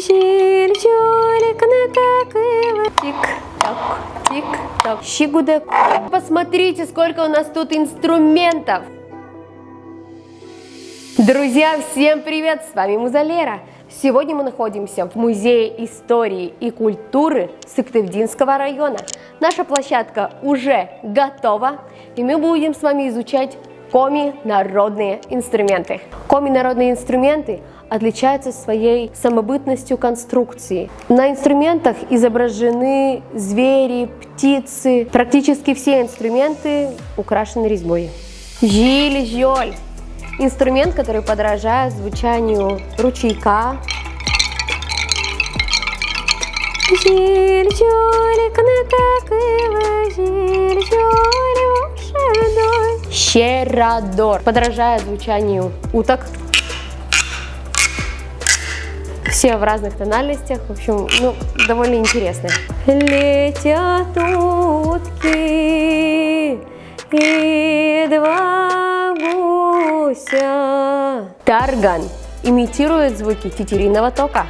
Жильчолик накакивает. Тик-так, тик-так. Щигудек. Посмотрите, сколько у нас тут инструментов. Друзья, всем привет! С вами Муза Лера. Сегодня мы находимся в Музее истории и культуры Сыктывдинского района. Наша площадка уже готова, и мы будем с вами изучать коми-народные инструменты. Коми-народные инструменты отличаются своей самобытностью конструкции. На инструментах изображены звери, птицы. Практически все инструменты украшены резьбой. Жиль-жоль. Инструмент, который подражает звучанию ручейка. Жиль-жолик накакивает, жиль-жоль ушедой. Щерадор. Подражает звучанию уток. Все в разных тональностях. В общем, довольно интересно. Летят утки и два гуся. Тарган имитирует звуки тетериного тока.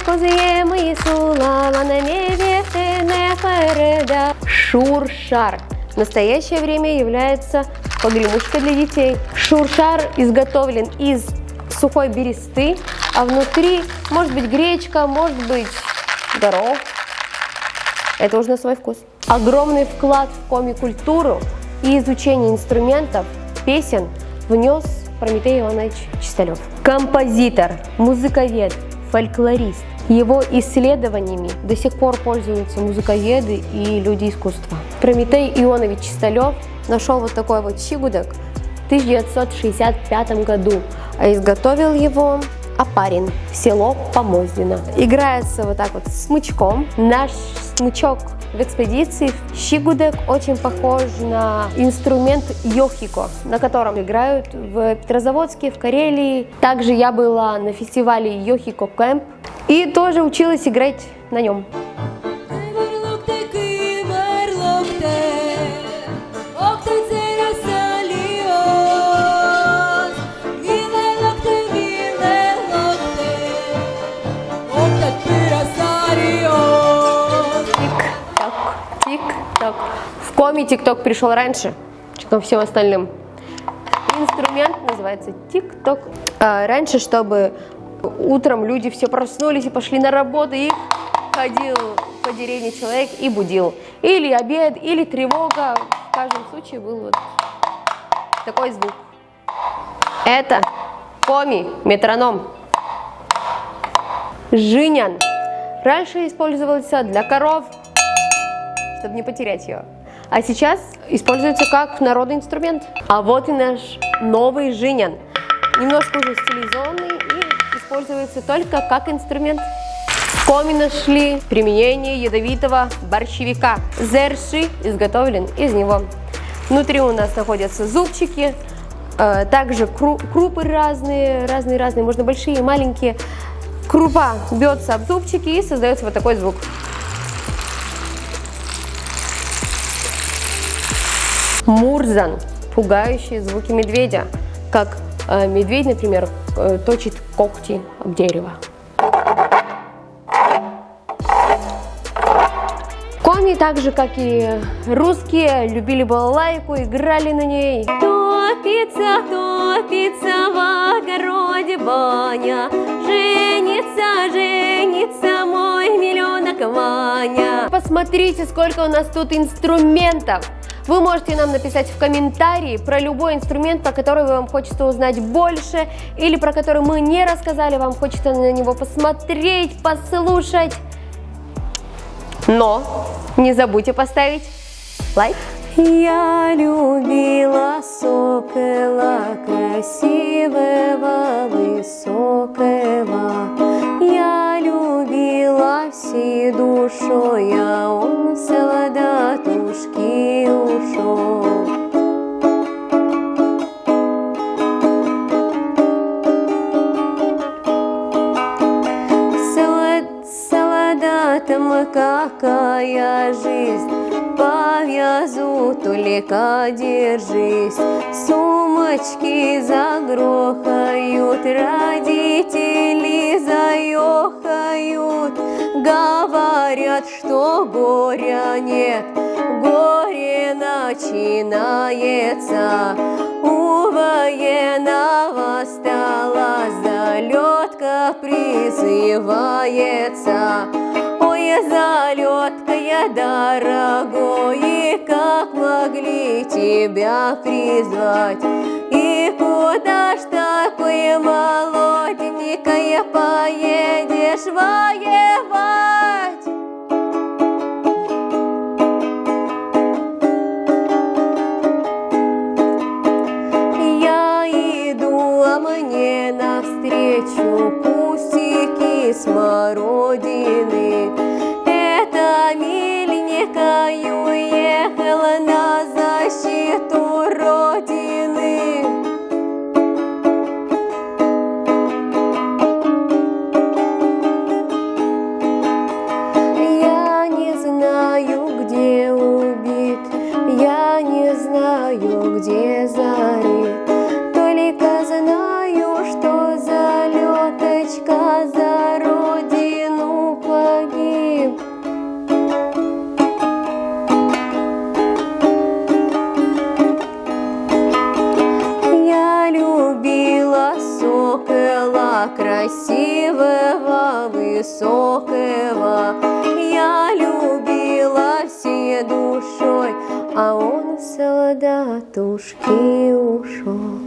Козье мои сулава на небе не переда. Шуршар. В настоящее время является погремушкой для детей. Шуршар изготовлен из сухой бересты, а внутри может быть гречка, может быть горох. Это уже на свой вкус. Огромный вклад в коми-культуру и изучение инструментов, песен внес Прометей Иванович Чисталев. Композитор, музыковед, фольклорист. Его исследованиями до сих пор пользуются музыковеды и люди искусства. Прометей Ионович Чисталев нашел вот такой вот щигудек в 1965 году, а изготовил его Опарин, село Помоздино. Играется вот так вот смычком. Наш смычок в экспедиции. Щигудек очень похож на инструмент йохико, на котором играют в Петрозаводске, в Карелии. Также я была на фестивале Йохико Кэмп и тоже училась играть на нем. Тик-ток. В коми тик-ток пришел раньше, чем всем остальным. Инструмент называется тик-ток. Раньше, чтобы утром люди все проснулись и пошли на работу, и ходил по деревне человек и будил. Или обед, или тревога. В каждом случае был вот такой звук. Это коми, метроном. Жинян. Раньше использовался для коров, чтобы не потерять ее. А сейчас используется как народный инструмент. А вот и наш новый жинян. Немножко уже стилизованный и используется только как инструмент. В коми нашли применение ядовитого борщевика. Зерши изготовлен из него. Внутри у нас находятся зубчики, также крупы разные, можно большие и маленькие. Крупа бьется об зубчики и создается вот такой звук. Мурзан. Пугающие звуки медведя. Как медведь, например, точит когти об дерево. Коми, так же как и русские, любили балалайку, играли на ней. Топится, топится в огороде баня. Женится, женится мой миллионок Ваня. Посмотрите, сколько у нас тут инструментов. Вы можете нам написать в комментарии про любой инструмент, про который вам хочется узнать больше, или про который мы не рассказали, вам хочется на него посмотреть, послушать. Но не забудьте поставить лайк. Я любила сокола красивого, высокого. Я любила всей душой, а он с солдатушки ушел. Солдатам какая жизнь, повязу только держись, сумочки за гроб плачут родители, заёхают, говорят, что горя нет. Горе начинается, у военного стола залетка призывается. Ой, залетка я дорогой, как могли тебя призвать? И куда ж такое молоденькое поедешь воевать? Я иду, а мне навстречу кустики смородины. Это миленько уехала на защиту Родины. Я не знаю, где убит, я не знаю, где зарит, только знаю, что залеточка за Родину погиб. Я любила сокола красивого, высокого, я любила всей душой, а он в солдатушки ушел.